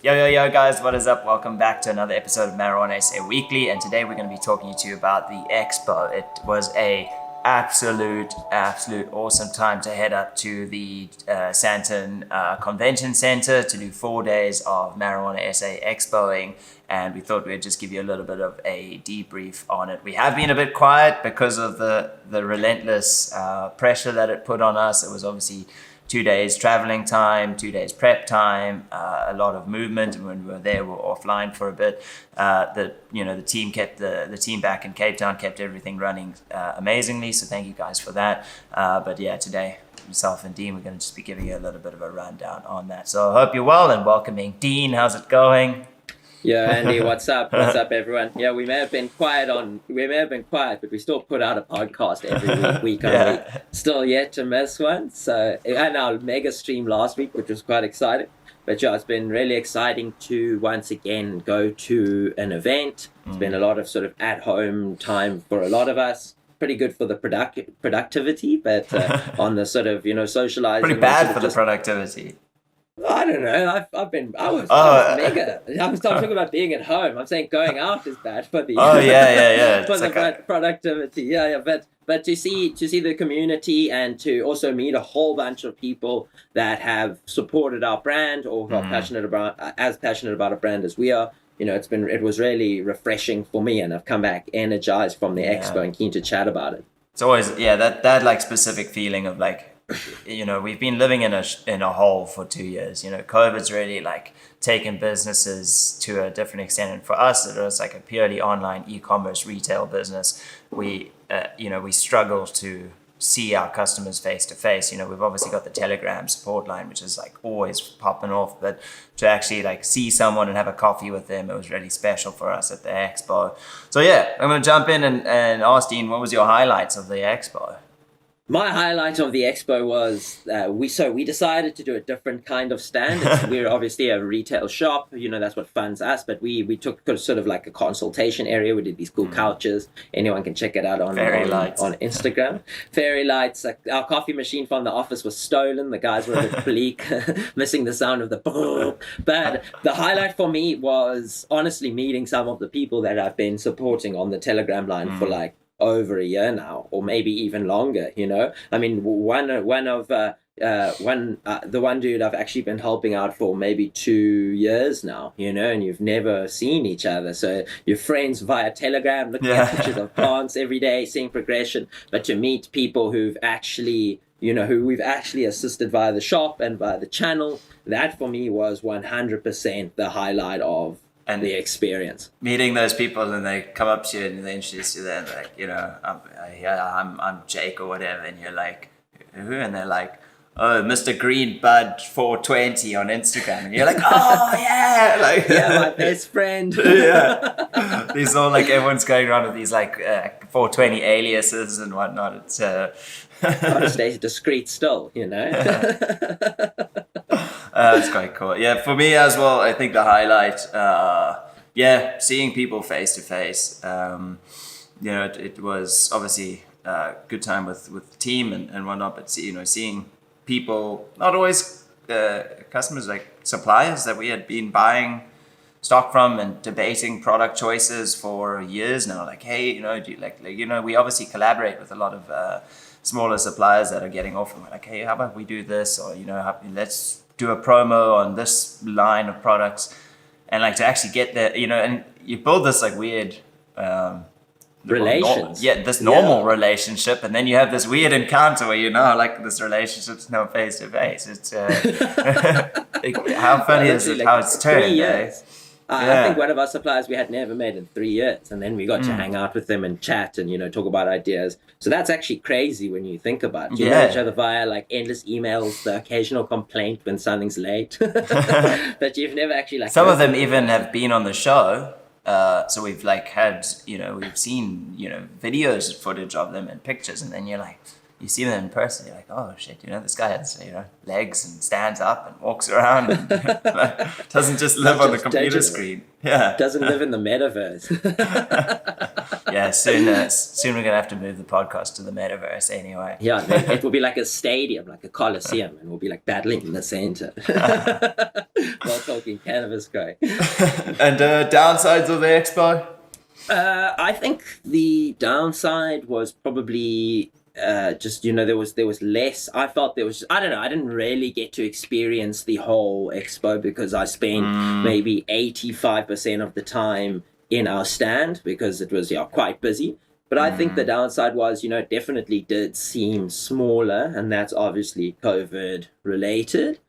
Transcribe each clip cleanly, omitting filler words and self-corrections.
Yo, guys, what is up? Welcome back to another episode of Marijuana SA Weekly, and today we're going to be talking to you about the Expo. It was a absolute awesome time to head up to the Santon Convention Center to do 4 days of Marijuana SA Expoing, and we thought we'd just give you a little bit of a debrief on it. We have been a bit quiet because of the relentless pressure that it put on us. It was obviously 2 days traveling time, 2 days prep time, a lot of movement. And when we were there, we were offline for a bit. The team kept the team back in Cape Town, kept everything running amazingly. So thank you guys for that. But yeah, today, myself and Dean, we're going to just be giving you a little bit of a rundown on that. So I hope you're well and welcoming Dean. How's it going? Yeah, Andy, what's up? What's up, everyone? Yeah, we may have been quiet, but we still put out a podcast every week on week. Still yet to miss one. So, and our mega stream last week, which was quite exciting. But yeah, it's been really exciting to once again go to an event. It's been a lot of sort of at-home time for a lot of us. Pretty good for the productivity, but on the sort of, socializing. Pretty bad for the productivity. I don't know. I was mega. I'm talking about being at home. I'm saying going out is bad for the for the productivity. Yeah. But to see the community and to also meet a whole bunch of people that have supported our brand or who are passionate about a brand as we are. It was really refreshing for me, and I've come back energized from the expo and keen to chat about it. It's always that like specific feeling of like, we've been living in a hole for 2 years. COVID's really like taken businesses to a different extent, and for us it was like a purely online e-commerce retail business. We struggle to see our customers face to face. We've obviously got the Telegram support line, which is like always popping off, but to actually like see someone and have a coffee with them, it was really special for us at the expo. So yeah, I'm going to jump in and ask Dean, what was your highlights of the expo? My highlight of the expo was we decided to do a different kind of stand. We're obviously a retail shop, that's what funds us, but we took sort of like a consultation area. We did these cool couches. Anyone can check it out on Instagram. Fairy lights. Our coffee machine from the office was stolen. The guys were a bit bleak, missing the sound of the boom. But the highlight for me was honestly meeting some of the people that I've been supporting on the Telegram line for like over a year now, or maybe even longer. I mean, the one dude I've actually been helping out for maybe 2 years now, and you've never seen each other, so you're friends via Telegram, looking at pictures of plants every day, seeing progression. But to meet people who've actually who we've actually assisted via the shop and via the channel, that for me was 100% the highlight of the experience. Meeting those people, and they come up to you and they introduce you, then like, I'm Jake or whatever, and you're like, who? And they're like, oh, Mr. Green Bud 420 on Instagram, and you're like, oh yeah, like my best friend. These all like, everyone's going around with these like 420 aliases and whatnot. It's gotta stay discreet still, It's quite cool. Yeah, for me as well, I think the highlight, seeing people face to face. It was obviously a good time with the team and whatnot, but seeing people, not always customers, like suppliers that we had been buying stock from and debating product choices for years now. Like, hey, do you we obviously collaborate with a lot of smaller suppliers that are getting off, and we're like, hey, how about we do this, or let's do a promo on this line of products, and like to actually get there, and you build this like weird relations. This normal relationship, and then you have this weird encounter where like this relationship's no face to face. It's how funny is it how it's turned? 3 years. I think one of our suppliers we had never met in 3 years, and then we got to hang out with them and chat and talk about ideas. So that's actually crazy when you think about it. You know each other via like endless emails, the occasional complaint when something's late, but you've never actually like. Some of them even have been on the show. So we've like had we've seen videos, footage of them and pictures, and then you're like, you see them in person, you're like, oh shit, this guy has legs and stands up and walks around and doesn't just live on the computer screen. Doesn't live in the metaverse. Yeah, soon we're gonna have to move the podcast to the metaverse anyway. Yeah, it will be like a stadium, like a coliseum, and we'll be like battling in the center while talking cannabis growing. And downsides of the expo? I think the downside was probably just there was less. I felt there was, I don't know, I didn't really get to experience the whole expo because I spent maybe 85% of the time in our stand because it was quite busy. But I think the downside was, it definitely did seem smaller, and that's obviously COVID related.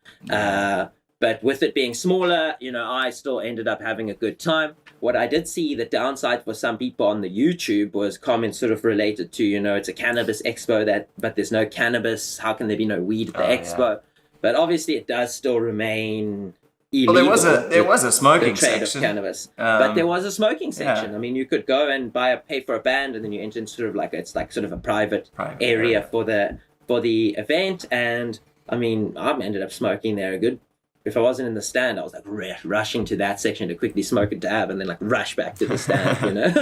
But with it being smaller, I still ended up having a good time. What I did see, the downside for some people on the YouTube was comments sort of related to, it's a cannabis expo but there's no cannabis. How can there be no weed at the expo? Yeah. But obviously it does still remain illegal. Well, there was a smoking the trade section of cannabis, but there was a smoking section. Yeah. I mean, you could go and pay for a band, and then you enter into sort of a private area for the event. And I mean, I ended up smoking there a good. If I wasn't in the stand, I was like rushing to that section to quickly smoke a dab and then like rush back to the stand, Had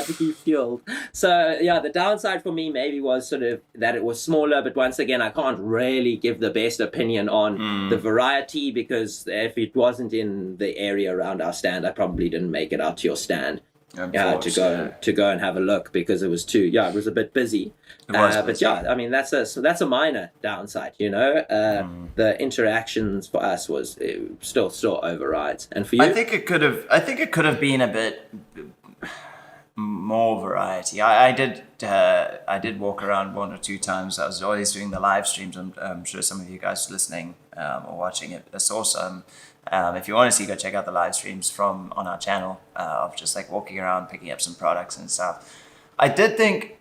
to keep fueled. So yeah, the downside for me maybe was sort of that it was smaller, but once again, I can't really give the best opinion on the variety because if it wasn't in the area around our stand, I probably didn't make it out to your stand. To go and have a look because it was it was a bit busy. But yeah, I mean that's a minor downside, The interactions for us was still overrides, and for you, I think it could have been a bit more variety. I did walk around one or two times. I was always doing the live streams. I'm sure some of you guys listening or watching it. It's awesome. If you want to see, go check out the live streams on our channel of just like walking around, picking up some products and stuff. I did think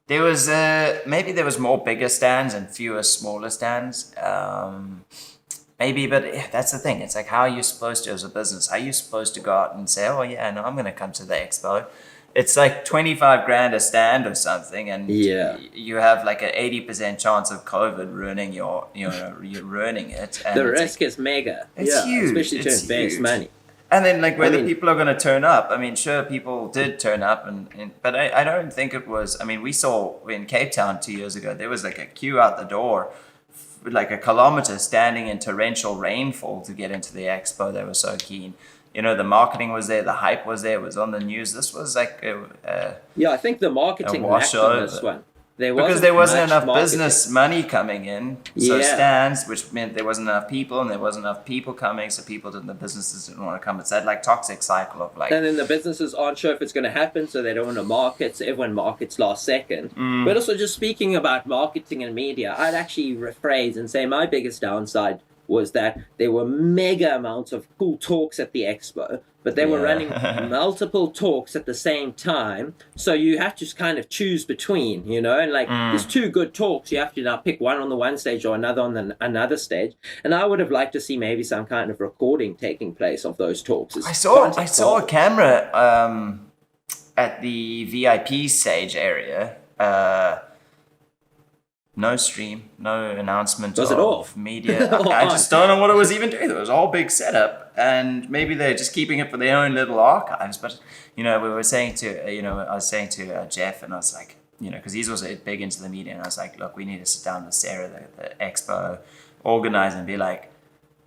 there was maybe there was more bigger stands and fewer smaller stands. Maybe, but that's the thing. It's like, how are you supposed to, as a business, how are you supposed to go out and say, oh yeah, no, I'm going to come to the expo. It's like 25 grand a stand or something, and you have like an 80% chance of COVID ruining you're ruining it. And the risk is mega. It's huge, especially to invest money. And then like whether people are going to turn up. I mean, sure, people did turn up, but I don't think it was. I mean, we saw in Cape Town 2 years ago, there was like a queue out the door, like a kilometer, standing in torrential rainfall to get into the expo. They were so keen. The marketing was there, the hype was there, it was on the news. This was like I think the marketing lacked on this one. Because there wasn't enough business money coming in. So stands, which meant there wasn't enough people, and there wasn't enough people coming, so the businesses didn't want to come. It's that like toxic cycle of like... And then the businesses aren't sure if it's going to happen, so they don't want to market, so everyone markets last second. But also just speaking about marketing and media, I'd actually rephrase and say my biggest downside was that there were mega amounts of cool talks at the expo, but they were running multiple talks at the same time. So you have to kind of choose between, and like there's two good talks. You have to now pick one on the one stage or another on another stage. And I would have liked to see maybe some kind of recording taking place of those talks. I saw a camera at the VIP stage area. No stream, no announcement of media. I just don't know what it was even doing. It was all big setup, and maybe they're just keeping it for their own little archives. But we were saying to I was saying to Jeff, and I was like, because he's also big into the media, and I was like, look, we need to sit down with Sarah, the expo, organize, and be like,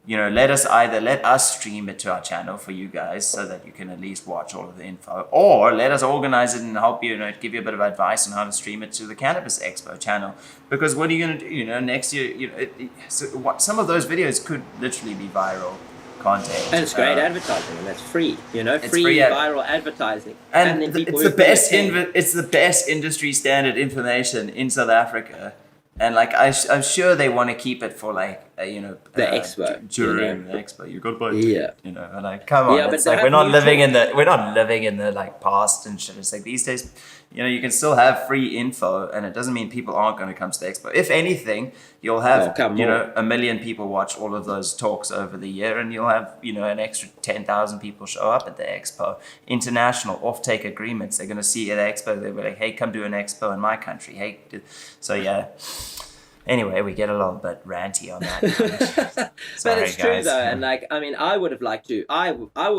let us stream it to our channel for you guys so that you can at least watch all of the info, or let us organize it and help you, give you a bit of advice on how to stream it to the Cannabis Expo channel. Because what are you going to do, next year, some of those videos could literally be viral content. And it's great advertising, and that's free, free viral advertising. And it's the best industry standard information in South Africa. And like I'm sure they want to keep it for like the expo during the expo. You got and like come on, but it's like we're not living in the like past and shit. It's like these days, you can still have free info, and it doesn't mean people aren't going to come to the expo. If anything, you'll have 1 million people watch all of those talks over the year, and you'll have an extra 10,000 people show up at the expo. International offtake agreements. They're going to see at the expo. They'll be like, hey, come do an expo in my country. Hey, so yeah. Anyway, we get a little bit ranty on that. Sorry, but it's true guys. Though, and like I mean, I would have liked to. I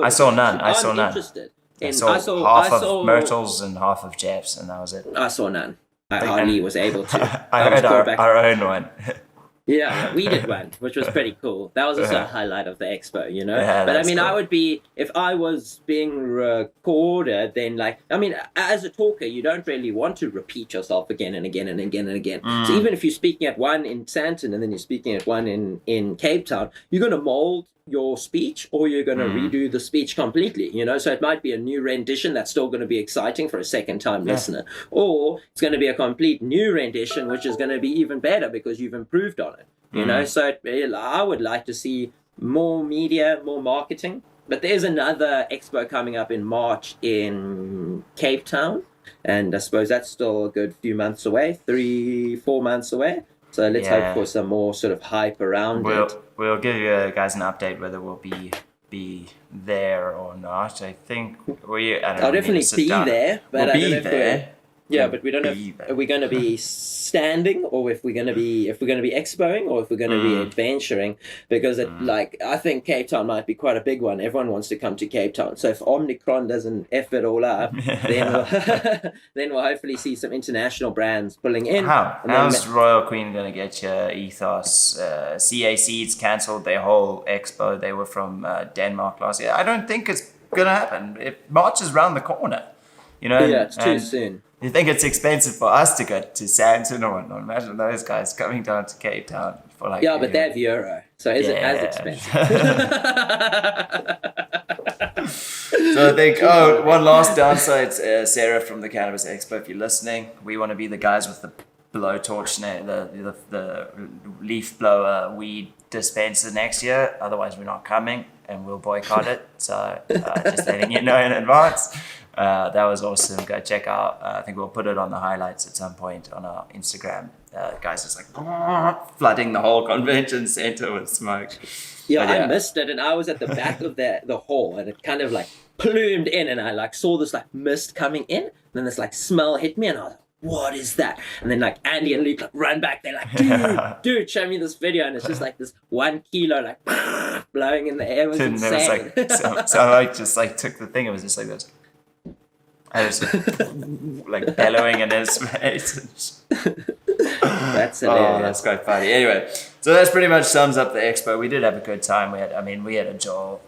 saw none. I'm interested. I saw half of Myrtle's and half of Jeff's, and that was it. I saw none. I hardly was able to. I heard our own one. Yeah, we did one, which was pretty cool. That was also a highlight of the expo, you know? Yeah, but I mean, cool. I would be, if I was being recorded, then like, I mean, as a talker, you don't really want to repeat yourself again and again and again and again. So even if you're speaking at one in Sandton and then you're speaking at one in Cape Town, you're going to mold your speech or you're going to redo the speech completely, you know? So it might be a new rendition that's still going to be exciting for a second-time listener, or it's going to be a complete new rendition, which is going to be even better because you've improved on it, you know? So I would like to see more media, more marketing, but there's another expo coming up in March in Cape Town, and I suppose that's still a good few months away, 3-4 months away. So let's hope for some more sort of hype around it. We'll give you guys an update whether we'll be there or not. I think I'll definitely be there, but I don't know if we're... Yeah, but we don't know if are we going to be standing or if we're going to be expoing or if we're going to be adventuring, because I think Cape Town might be quite a big one. Everyone wants to come to Cape Town. So if Omicron doesn't F it all up, then we'll hopefully see some international brands pulling in. How's Royal Queen going to get your ethos? CAC's cancelled their whole expo. They were from Denmark last year. I don't think it's going to happen. March is around the corner. You know, it's too soon. You think it's expensive for us to go to Sandton or whatnot? Imagine those guys coming down to Cape Town for like... Yeah, but they have Euro, so is it as expensive? So I think, one last downside, Sarah from the Cannabis Expo, if you're listening, we want to be the guys with the blowtorch, the leaf blower weed dispenser next year. Otherwise, we're not coming and we'll boycott it. So just letting you know in advance. That was awesome. Go check out. I think we'll put it on the highlights at some point on our Instagram. Guys, just like flooding the whole convention center with smoke. Yeah, I missed it, and I was at the back of the hall, and it kind of like plumed in, and I like saw this like mist coming in, and then this like smell hit me, and I was like, what is that? And then like Andy and Luke like run back. They're like, dude, show me this video. And it's just like this 1 kilo like blowing in the air. It was insane. So I just like took the thing. It was just like this. I was like bellowing in his face. That's hilarious. Oh, that's quite funny. Anyway, so that's pretty much sums up the expo. We did have a good time. We had a Joel.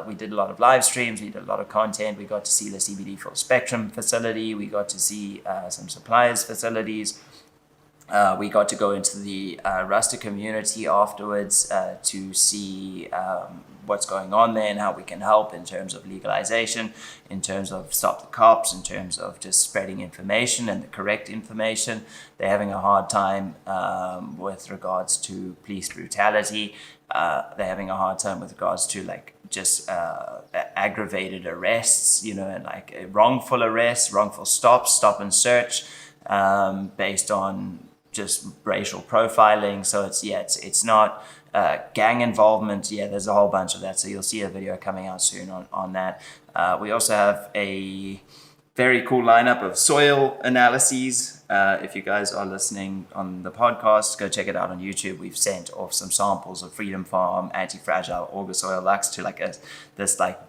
We did a lot of live streams. We did a lot of content. We got to see the CBD Full Spectrum facility. We got to see some suppliers facilities. We got to go into the Rasta community afterwards to see what's going on there and how we can help in terms of legalization, in terms of stop the cops, in terms of just spreading information and the correct information. They're having a hard time with regards to police brutality. They're having a hard time with regards to like just aggravated arrests, you know, and like wrongful arrests, wrongful stops, stop and search based on just racial profiling. So it's not gang involvement. Yeah, there's a whole bunch of that. So you'll see a video coming out soon on that. We also have a very cool lineup of soil analyses. If you guys are listening on the podcast, go check it out on YouTube. We've sent off some samples of Freedom Farm, Anti-Fragile, Auger Soil Lux to like this like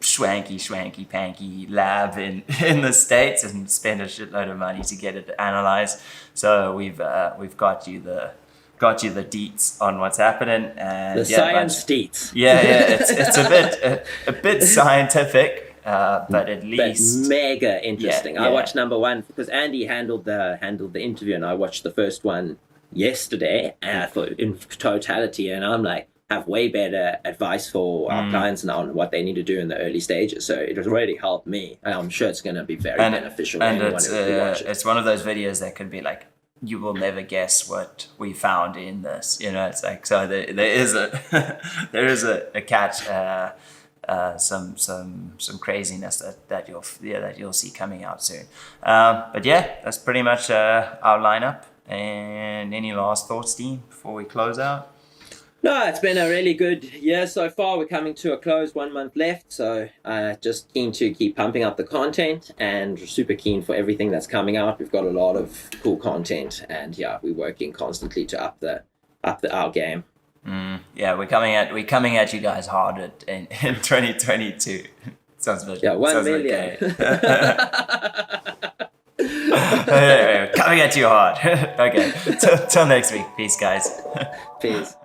swanky panky lab in the States and spend a shitload of money to get it analyzed. So we've got you the deets on what's happening, and the science deets. Yeah, it's a bit scientific, but at least but mega interesting. I watched number one because Andy handled the interview, and I watched the first one yesterday in totality, and I'm like, have way better advice for our clients now on what they need to do in the early stages. So it has really helped me, and I'm sure it's going to be very beneficial for anyone who watch it. It's one of those videos that could be like, you will never guess what we found in this. You know, it's like, so there is a catch, some craziness that you'll see coming out soon. But yeah, that's pretty much our lineup. And any last thoughts, Dean, before we close out? No, it's been a really good year so far. We're coming to a close, 1 month left. So just keen to keep pumping up the content and super keen for everything that's coming out. We've got a lot of cool content, and yeah, we're working constantly to up our game. Yeah, we're coming at you guys hard in 2022. Sounds a bit. Yeah, 1 sounds a bit million. gay. Coming at you hard. Okay. Till next week. Peace, guys. Peace.